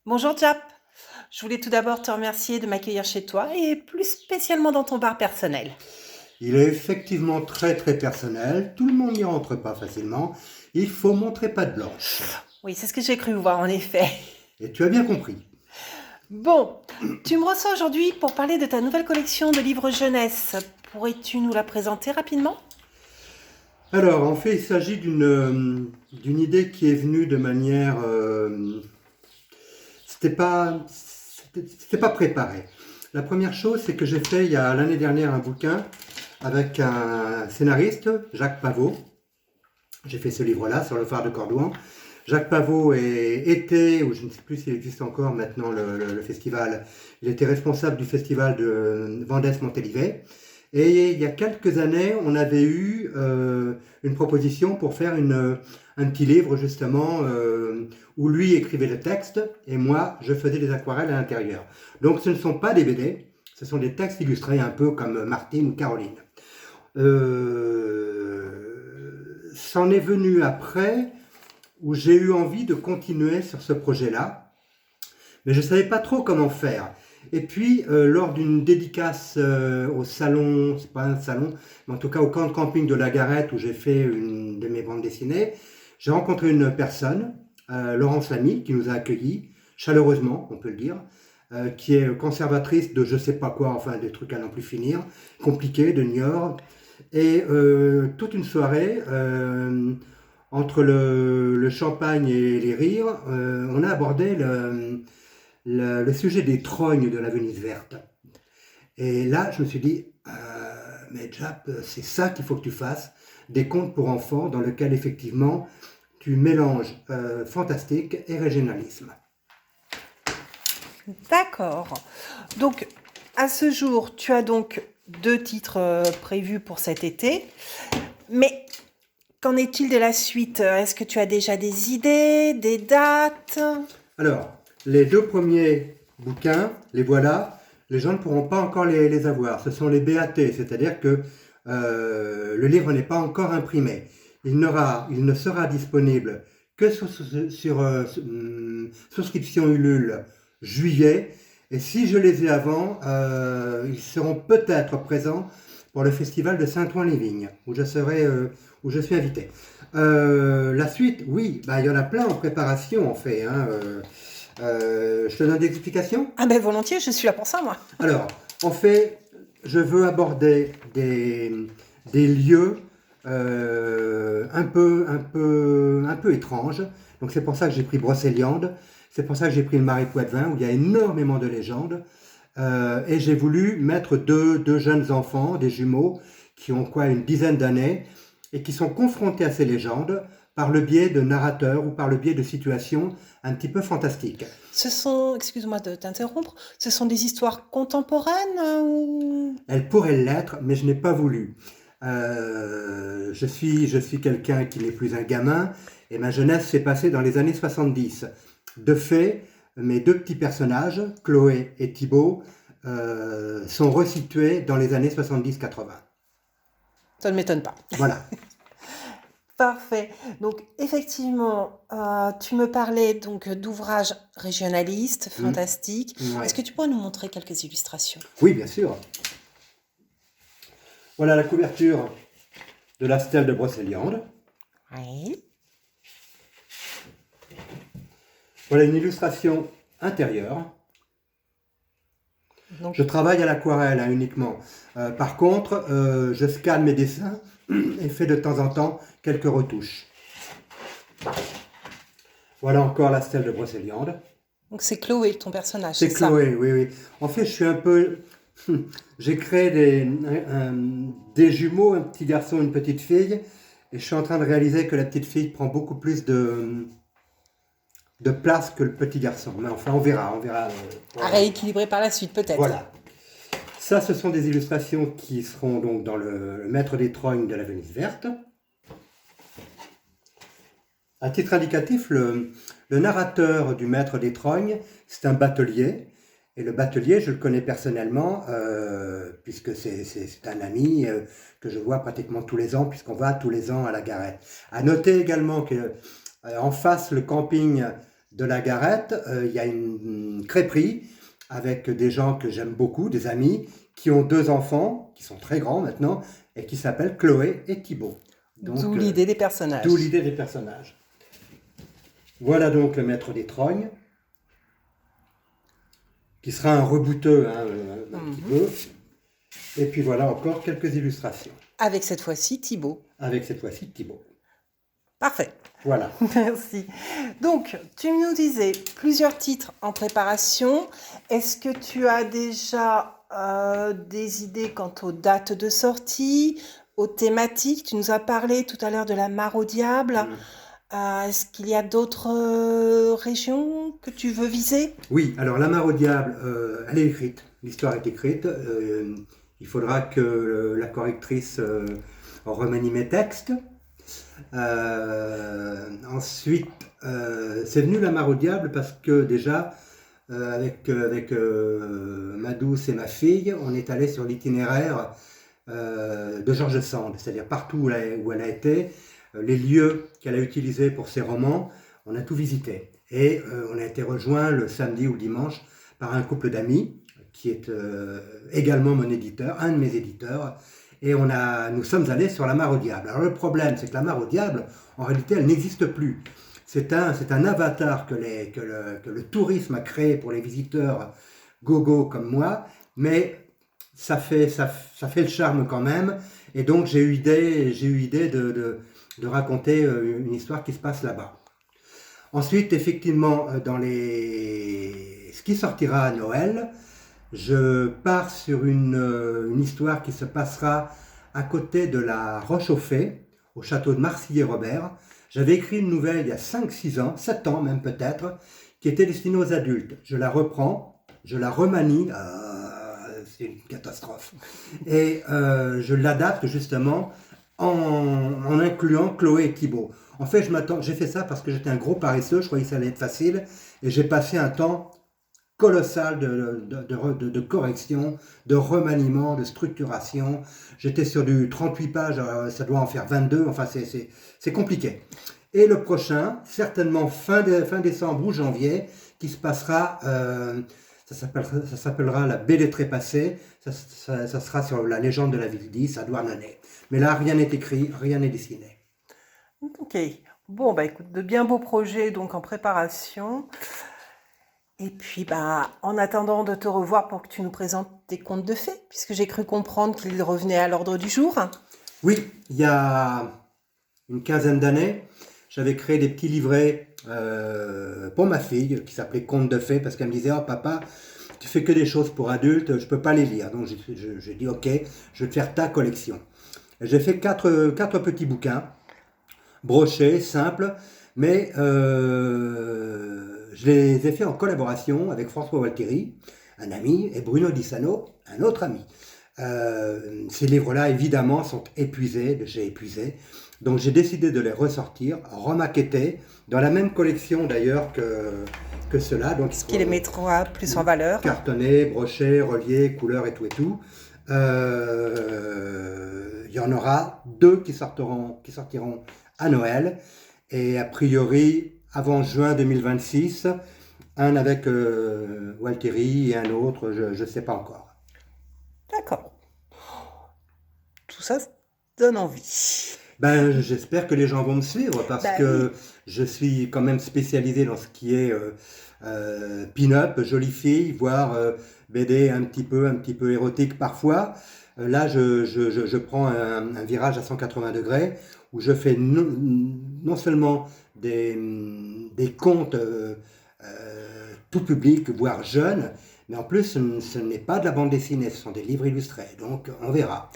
Bonjour Jap, je voulais tout d'abord te remercier de m'accueillir chez toi et plus spécialement dans ton bar personnel. Il est effectivement très très personnel, tout le monde n'y rentre pas facilement, il faut montrer patte blanche. Oui, c'est ce que j'ai cru voir en effet. Et tu as bien compris. Bon, tu me reçois aujourd'hui pour parler de ta nouvelle collection de livres jeunesse. Pourrais-tu nous la présenter rapidement? Alors, en fait, il s'agit d'une idée qui est venue de manière... c'était pas préparé. La première chose, c'est que j'ai fait il y a l'année dernière un bouquin avec un scénariste, Jacques Pavot. J'ai fait ce livre-là sur le phare de Cordouan. Jacques Pavot était, ou je ne sais plus s'il existe encore maintenant, le festival. Il était responsable du festival de Vendès-Montalivet. Et il y a quelques années, on avait eu une proposition pour faire un petit livre justement où lui écrivait le texte et moi je faisais des aquarelles à l'intérieur. Donc ce ne sont pas des BD, ce sont des textes illustrés un peu comme Martine ou Caroline. C'en est venu après où j'ai eu envie de continuer sur ce projet-là, mais je ne savais pas trop comment faire. Et puis, lors d'une dédicace au salon, c'est pas un salon, mais en tout cas au camp de camping de la Garette où j'ai fait une de mes bandes dessinées, j'ai rencontré une personne, Laurence Lamy, qui nous a accueillis, chaleureusement, on peut le dire, qui est conservatrice de je sais pas quoi, enfin des trucs à n'en plus finir, compliqués, de Niort. Et toute une soirée, entre le champagne et les rires, on a abordé le sujet des trognes de la Venise verte. Et là, je me suis dit, mais Jap, c'est ça qu'il faut que tu fasses, des contes pour enfants dans lesquels effectivement tu mélanges fantastique et régionalisme. D'accord. Donc, à ce jour, tu as donc 2 titres prévus pour cet été. Mais qu'en est-il de la suite? Est-ce que tu as déjà des idées, des dates? Alors, les 2 premiers bouquins, les voilà, les gens ne pourront pas encore les avoir. Ce sont les BAT, c'est-à-dire que le livre n'est pas encore imprimé. Il ne sera disponible que sur souscription Ulule juillet. Et si je les ai avant, ils seront peut-être présents pour le festival de Saint-Ouen-les-Vignes, où où je suis invité. La suite, oui, bah, il y en a plein en préparation en fait. Hein, je te donne des explications? Ah ben volontiers, je suis là pour ça moi. Alors, en fait, je veux aborder des lieux un peu étranges. Donc c'est pour ça que j'ai pris Brocéliande, c'est pour ça que j'ai pris le Marais Poitevin, où il y a énormément de légendes. Et j'ai voulu mettre deux jeunes enfants, des jumeaux, qui ont quoi, une dizaine d'années, et qui sont confrontés à ces légendes par le biais de narrateurs ou par le biais de situations un petit peu fantastiques. Ce sont, excuse-moi de t'interrompre, ce sont des histoires contemporaines ou... Elle pourrait l'être, mais je n'ai pas voulu. Je suis quelqu'un qui n'est plus un gamin, et ma jeunesse s'est passée dans les années 70. De fait, mes 2 petits personnages, Chloé et Thibaut, sont resitués dans les années 70-80. Ça ne m'étonne pas. Voilà. Parfait. Donc effectivement, tu me parlais donc d'ouvrages régionalistes, fantastiques. Ouais. Est-ce que tu pourrais nous montrer quelques illustrations? Oui, bien sûr. Voilà la couverture de la stèle de Brocéliande. Oui. Voilà une illustration intérieure. Donc, Je travaille à l'aquarelle hein, uniquement. Par contre, je scanne mes dessins et fais de temps en temps quelques retouches. Voilà encore la stèle de Brocéliande. donc c'est Chloé, ton personnage, C'est ça? Chloé, oui, oui. En fait, je suis un peu... J'ai créé des jumeaux, un petit garçon, une petite fille, et je suis en train de réaliser que la petite fille prend beaucoup plus de place que le petit garçon. Mais enfin, on verra, on verra. À rééquilibrer par la suite, peut-être. Voilà. Ça, ce sont des illustrations qui seront donc dans le Maître des Trognes de la Venise verte. À titre indicatif, le narrateur du Maître des Trognes, c'est un batelier. Et le batelier, je le connais personnellement, puisque c'est un ami que je vois pratiquement tous les ans, puisqu'on va tous les ans à la Garette. À noter également qu'en face, le camping de la Garette, il y a une crêperie avec des gens que j'aime beaucoup, des amis, qui ont 2 enfants, qui sont très grands maintenant, et qui s'appellent Chloé et Thibaut. D'où l'idée des personnages. D'où l'idée des personnages. Voilà donc le maître des trognes, qui sera un rebouteux, hein, un petit peu. Et puis voilà encore quelques illustrations. Avec cette fois-ci Thibaut. Avec cette fois-ci Thibaut. Parfait. Voilà. Merci. Donc, tu nous disais plusieurs titres en préparation. Est-ce que tu as déjà des idées quant aux dates de sortie, aux thématiques? Tu nous as parlé tout à l'heure de la mare au diable. Est-ce qu'il y a d'autres régions que tu veux viser? Oui, alors la mare au diable, elle est écrite. L'histoire est écrite. Il faudra que la correctrice remanie mes textes. Ensuite, c'est venu la mare au diable parce que déjà, avec ma douce et ma fille, on est allé sur l'itinéraire de George Sand, c'est-à-dire partout où elle a été, les lieux qu'elle a utilisés pour ses romans, on a tout visité. Et on a été rejoint le samedi ou le dimanche par un couple d'amis qui est également mon éditeur, un de mes éditeurs. Et nous sommes allés sur la mare au diable. Alors le problème, c'est que la mare au diable, en réalité, elle n'existe plus. C'est un avatar que le tourisme a créé pour les visiteurs gogo comme moi, mais ça fait le charme quand même. Et donc j'ai eu idée de raconter une histoire qui se passe là-bas. Ensuite, effectivement, ce qui sortira à Noël, je pars sur une histoire qui se passera à côté de la Roche-aux-Fées, au château de Marcilly-Robert. J'avais écrit une nouvelle il y a 5-6 ans, 7 ans même peut-être, qui était destinée aux adultes. Je la reprends, je la remanie, c'est une catastrophe, et je l'adapte justement en incluant Chloé et Thibaut. En fait, j'ai fait ça parce que j'étais un gros paresseux, je croyais que ça allait être facile, et j'ai passé un temps colossal de correction, de remaniement, de structuration. J'étais sur du 38 pages, ça doit en faire 22, enfin c'est compliqué. Et le prochain, certainement fin décembre ou janvier, qui se passera, ça s'appellera La Baie des Trépassés, ça sera sur la légende de la ville 10 à Douarnenez. Mais là, rien n'est écrit, rien n'est dessiné. Ok, bon, bah écoute, de bien beaux projets donc en préparation. Et puis, en attendant de te revoir pour que tu nous présentes tes contes de fées, puisque j'ai cru comprendre qu'ils revenaient à l'ordre du jour. Oui, il y a une quinzaine d'années, j'avais créé des petits livrets pour ma fille qui s'appelait Contes de fées, parce qu'elle me disait « Oh papa, tu fais que des choses pour adultes, je peux pas les lire. » Donc j'ai dit « Ok, je vais te faire ta collection. » J'ai fait quatre petits bouquins, brochés, simples, mais je les ai fait en collaboration avec François Walteri, un ami, et Bruno Dissano, un autre ami. Ces livres-là, évidemment, sont épuisés, j'ai épuisé. Donc j'ai décidé de les ressortir, remaqueter, dans la même collection d'ailleurs que ceux-là. Donc, ce qui les mettra plus en valeur. Cartonné, broché, relié, couleur et tout et tout. Il y en aura 2 qui sortiront à Noël. Et a priori, avant juin 2026, un avec Walteri et un autre, je ne sais pas encore. D'accord. Tout ça donne envie. J'espère que les gens vont me suivre parce que je suis quand même spécialisé dans ce qui est pin-up, jolie fille, voire BD un petit peu érotique parfois. Là, je prends un virage à 180 degrés où je fais non seulement des contes tout public, voire jeunes, mais en plus, ce n'est pas de la bande dessinée, ce sont des livres illustrés. Donc, on verra.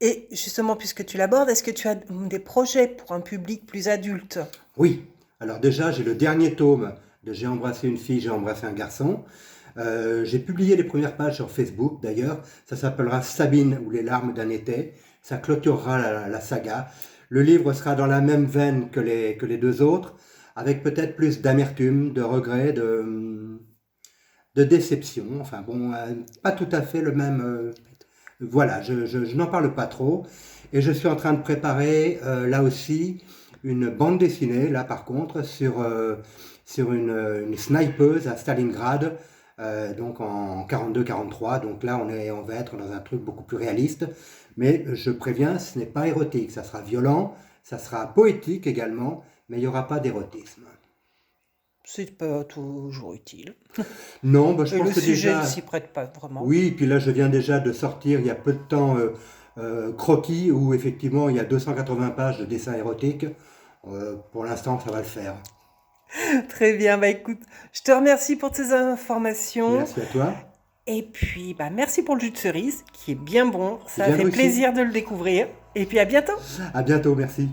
Et justement, puisque tu l'abordes, est-ce que tu as des projets pour un public plus adulte? Oui. Alors déjà, j'ai le dernier tome de J'ai embrassé une fille, j'ai embrassé un garçon. J'ai publié les premières pages sur Facebook d'ailleurs. Ça s'appellera Sabine ou les larmes d'un été. Ça clôturera la saga. Le livre sera dans la même veine que les 2 autres, avec peut-être plus d'amertume, de regret, de déception. Enfin bon, pas tout à fait le même... Voilà, je n'en parle pas trop. Et je suis en train de préparer, là aussi, une bande dessinée, là par contre, sur sur une snipeuse à Stalingrad, donc en 42-43. Donc là, on va être dans un truc beaucoup plus réaliste. Mais je préviens, ce n'est pas érotique. Ça sera violent, ça sera poétique également, mais il n'y aura pas d'érotisme. C'est pas toujours utile. Non, bah, je Et pense le que sujet déjà... ne s'y prête pas vraiment. Oui, puis là, je viens déjà de sortir, il y a peu de temps, Croquis, où effectivement, il y a 280 pages de dessins érotiques. Pour l'instant, ça va le faire. Très bien, bah écoute, je te remercie pour tes informations. Merci à toi. Et puis, bah merci pour le jus de cerise, qui est bien bon. Ça Bien fait aussi. plaisir de le découvrir. Et puis à bientôt. À bientôt, merci.